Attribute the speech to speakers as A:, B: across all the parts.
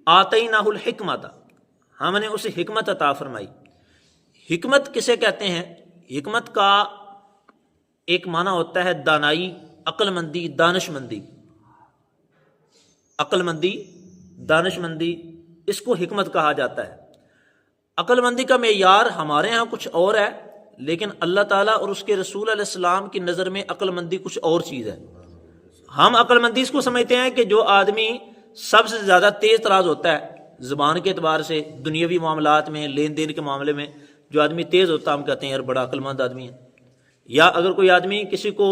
A: آتیناہ الحکمت، ہم نے اسے حکمت عطا فرمائی۔ حکمت کسے کہتے ہیں؟ حکمت کا ایک معنی ہوتا ہے دانائی، عقل مندی، دانش مندی۔ عقل مندی، دانش مندی، اس کو حکمت کہا جاتا ہے۔ عقل مندی کا معیار ہمارے ہاں کچھ اور ہے، لیکن اللہ تعالیٰ اور اس کے رسول علیہ السلام کی نظر میں عقل مندی کچھ اور چیز ہے۔ ہم عقل مندی اس کو سمجھتے ہیں کہ جو آدمی سب سے زیادہ تیز تراز ہوتا ہے زبان کے اعتبار سے، دنیاوی معاملات میں، لین دین کے معاملے میں جو آدمی تیز ہوتا ہے ہم کہتے ہیں یار بڑا عقل مند آدمی ہے۔ یا اگر کوئی آدمی کسی کو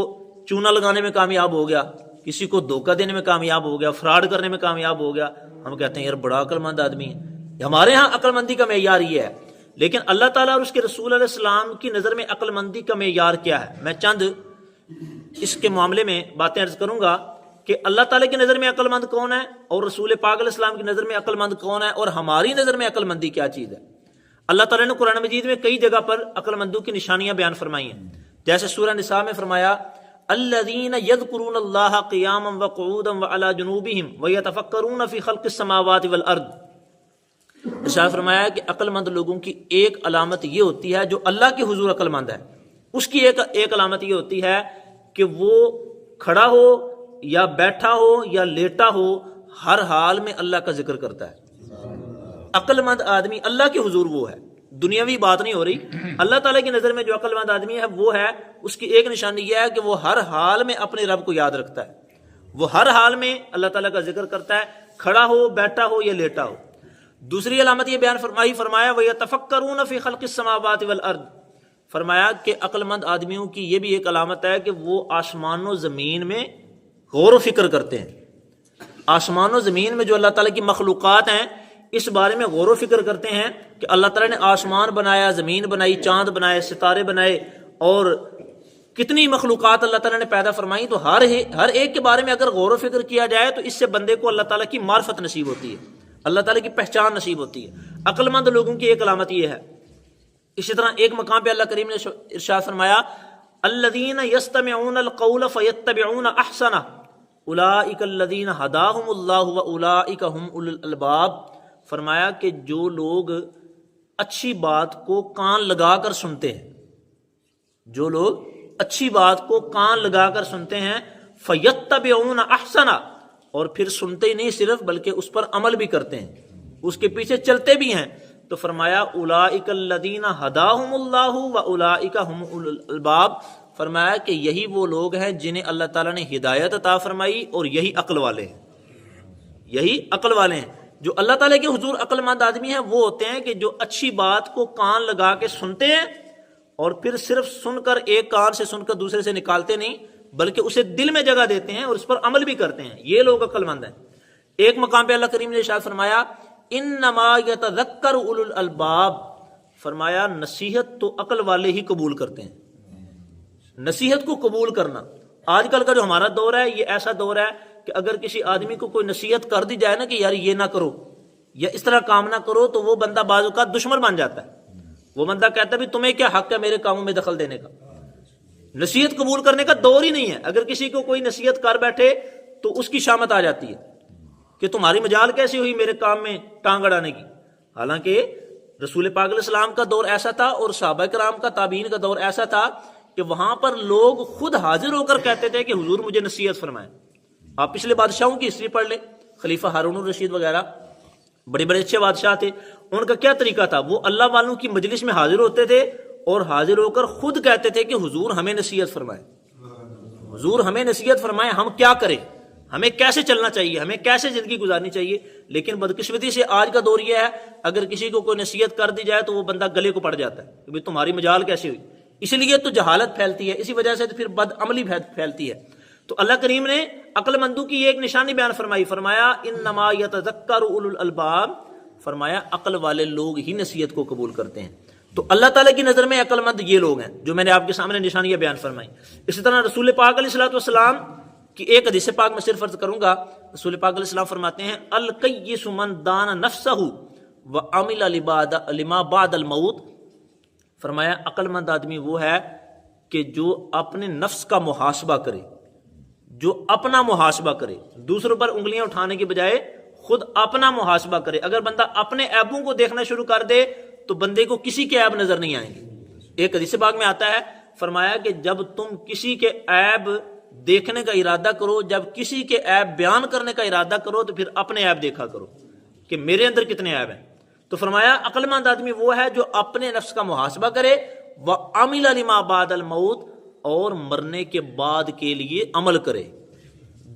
A: چونا لگانے میں کامیاب ہو گیا، کسی کو دھوکہ دینے میں کامیاب ہو گیا، فراڈ کرنے میں کامیاب ہو گیا، ہم کہتے ہیں یار بڑا عقل مند آدمی ہے۔ ہمارے ہاں عقل مندی کا معیار یہ ہے، لیکن اللہ تعالیٰ اور اس کے رسول علیہ السلام کی نظر میں عقل مندی کا معیار کیا ہے؟ میں چند اس کے معاملے میں باتیں عرض کروں گا کہ اللہ تعالیٰ کی نظر میں عقل مند کون ہے، اور رسول پاک علیہ السلام کی نظر میں عقل مند کون ہے، اور ہماری نظر میں عقل مندی کیا چیز ہے۔ اللہ تعالیٰ نے قرآن مجید میں کئی جگہ پر عقل مندوں کی نشانیاں بیان فرمائی ہیں، جیسے سورہ نساء میں فرمایا الذین یذکرون اللہ قیاما وقعودا وعلی جنوبہم ویتفکرون فی خلق السماوات والارض۔ ارشاد فرمایا کہ عقل مند لوگوں کی ایک علامت یہ ہوتی ہے، جو اللہ کے حضور عقل مند ہے اس کی ایک علامت یہ ہوتی ہے کہ وہ کھڑا ہو یا بیٹھا ہو یا لیٹا ہو، ہر حال میں اللہ کا ذکر کرتا ہے۔ عقل مند آدمی اللہ کے حضور وہ ہے، دنیاوی بات نہیں ہو رہی، اللہ تعالیٰ کی نظر میں جو عقل مند آدمی ہے وہ ہے، اس کی ایک نشانی یہ ہے کہ وہ ہر حال میں اپنے رب کو یاد رکھتا ہے، وہ ہر حال میں اللہ تعالیٰ کا ذکر کرتا ہے، کھڑا ہو، بیٹھا ہو یا لیٹا ہو۔ دوسری علامت یہ بیان فرمایا وَيَتَفَكَّرُونَ فِي خَلْقِ السَّمَاوَاتِ وَالْأَرْضِ، فرمایا کہ عقل مند آدمیوں کی یہ بھی ایک علامت ہے کہ وہ آسمان و زمین میں غور و فکر کرتے ہیں۔ آسمان و زمین میں جو اللہ تعالیٰ کی مخلوقات ہیں اس بارے میں غور و فکر کرتے ہیں کہ اللہ تعالیٰ نے آسمان بنایا، زمین بنائی، چاند بنائے، ستارے بنائے، اور کتنی مخلوقات اللہ تعالیٰ نے پیدا فرمائی۔ تو ہر ایک کے بارے میں اگر غور و فکر کیا جائے تو اس سے بندے کو اللہ تعالیٰ کی معرفت نصیب ہوتی ہے، اللہ تعالیٰ کی پہچان نصیب ہوتی ہے۔ عقل مند لوگوں کی ایک علامت یہ ہے۔ اسی طرح ایک مقام پہ اللہ کریم نے ارشاد فرمایا الذین یستمعون القول فیتبعون احسنہ اولئک الذین ہداہم اللہ واولئک هم اولو الالباب، فرمایا کہ جو لوگ اچھی بات کو کان لگا کر سنتے ہیں، جو لوگ اچھی بات کو کان لگا کر سنتے ہیں، فیتبعون احسنہ، اور پھر سنتے ہی نہیں صرف بلکہ اس پر عمل بھی کرتے ہیں، اس کے پیچھے چلتے بھی ہیں، تو فرمایا اولئک الذین ہداہم اللہ واولئک هم اولو الالباب، فرمایا کہ یہی وہ لوگ ہیں جنہیں اللہ تعالیٰ نے ہدایت عطا فرمائی، اور یہی عقل والے ہیں، یہی عقل والے ہیں۔ جو اللہ تعالیٰ کے حضور عقل مند آدمی ہیں وہ ہوتے ہیں کہ جو اچھی بات کو کان لگا کے سنتے ہیں، اور پھر صرف سن کر ایک کان سے سن کر دوسرے سے نکالتے نہیں بلکہ اسے دل میں جگہ دیتے ہیں اور اس پر عمل بھی کرتے ہیں، یہ لوگ عقل مند ہیں۔ ایک مقام پہ اللہ کریم نے ارشاد فرمایا انما یتذکر اولو الالباب، فرمایا نصیحت تو عقل والے ہی قبول کرتے ہیں۔ نصیحت کو قبول کرنا، آج کل کا جو ہمارا دور ہے یہ ایسا دور ہے کہ اگر کسی آدمی کو کوئی نصیحت کر دی جائے نا کہ یار یہ نہ کرو یا اس طرح کام نہ کرو، تو وہ بندہ بعض اوقات دشمن بن جاتا ہے۔ وہ بندہ کہتا ہے بھی تمہیں کیا حق ہے میرے کاموں میں دخل دینے کا۔ نصیحت قبول کرنے کا دور ہی نہیں ہے۔ اگر کسی کو کوئی نصیحت کر بیٹھے تو اس کی شامت آ جاتی ہے کہ تمہاری مجال کیسی ہوئی میرے کام میں ٹانگ اڑانے کی۔ حالانکہ رسول پاک علیہ السلام کا دور ایسا تھا اور صحابہ کرام کا، تابعین کا دور ایسا تھا کہ وہاں پر لوگ خود حاضر ہو کر کہتے تھے کہ حضور مجھے نصیحت فرمائیں۔ آپ پچھلے بادشاہوں کی ہسٹری پڑھ لیں، خلیفہ ہارون الرشید وغیرہ بڑے بڑے اچھے بادشاہ تھے، ان کا کیا طریقہ تھا؟ وہ اللہ والوں کی مجلس میں حاضر ہوتے تھے اور حاضر ہو کر خود کہتے تھے کہ حضور ہمیں نصیحت فرمائیں، حضور ہمیں نصیحت فرمائیں، ہم کیا کریں، ہمیں کیسے چلنا چاہیے، ہمیں کیسے زندگی گزارنی چاہیے۔ لیکن بدقسمتی سے آج کا دور یہ ہے اگر کسی کو کوئی نصیحت کر دی جائے تو وہ بندہ گلے کو پڑ جاتا ہے کہ تمہاری مجال کیسی ہوئی۔ اسی لیے تو جہالت پھیلتی ہے، اسی وجہ سے تو پھر بد عملی پھیلتی ہے۔ تو اللہ کریم نے عقل مندوں کی ایک نشانی بیان فرمائی، فرمایا انما یتذکر اولو الالباب، فرمایا عقل والے لوگ ہی نصیحت کو قبول کرتے ہیں۔ تو اللہ تعالیٰ کی نظر میں عقل مند یہ لوگ ہیں جو میں نے آپ کے سامنے نشانیاں بیان فرمائی۔ اسی طرح رسول پاک علیہ الصلوۃ والسلام کی ایک حدیث پاک میں صرف عرض کروں گا۔ رسول پاک علیہ السلام فرماتے ہیں القیس من دان نفسہ وعمل لما بعد الموت، فرمایا عقل مند آدمی وہ ہے کہ جو اپنے نفس کا محاسبہ کرے، جو اپنا محاسبہ کرے، دوسروں پر انگلیاں اٹھانے کے بجائے خود اپنا محاسبہ کرے. اگر بندہ اپنے عیبوں کو دیکھنا شروع کر دے تو بندے کو کسی کے عیب نظر نہیں آئیں گے. ایک حدیث پاک میں آتا ہے، فرمایا کہ جب تم کسی کے عیب دیکھنے کا ارادہ کرو، جب کسی کے عیب بیان کرنے کا ارادہ کرو تو پھر اپنے عیب دیکھا کرو کہ میرے اندر کتنے عیب ہیں. تو فرمایا عقل مند آدمی وہ ہے جو اپنے نفس کا محاسبہ کرے، وَعَمِلَ لِمَا بَعْدَ الْمَوْتِ، اور مرنے کے بعد کے لیے عمل کرے.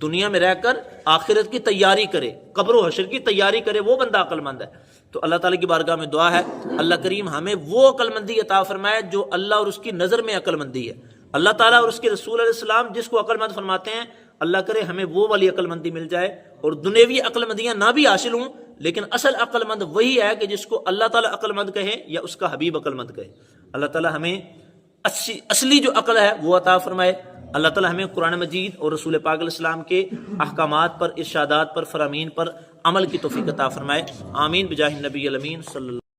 A: دنیا میں رہ کر آخرت کی تیاری کرے، قبر و حشر کی تیاری کرے، وہ بندہ عقل مند ہے. تو اللہ تعالیٰ کی بارگاہ میں دعا ہے اللہ کریم ہمیں وہ عقل مندی عطا فرمائے جو اللہ اور اس کی نظر میں عقل مندی ہے. اللہ تعالیٰ اور اس کے رسول علیہ السلام جس کو عقل مند فرماتے ہیں، اللہ کرے ہمیں وہ والی عقل مندی مل جائے، اور دنیوی عقل مندیاں نہ بھی حاصل ہوں، لیکن اصل عقل مند وہی ہے کہ جس کو اللہ تعالیٰ عقل مند کہے یا اس کا حبیب عقل مند کہے. اللہ تعالیٰ ہمیں اصلی جو عقل ہے وہ عطا فرمائے. اللہ تعالیٰ ہمیں قرآن مجید اور رسول پاک علیہ السلام کے احکامات پر، ارشادات پر، فرامین پر عمل کی توفیق عطا فرمائے. آمین بجاہ النبی الامین صلی اللہ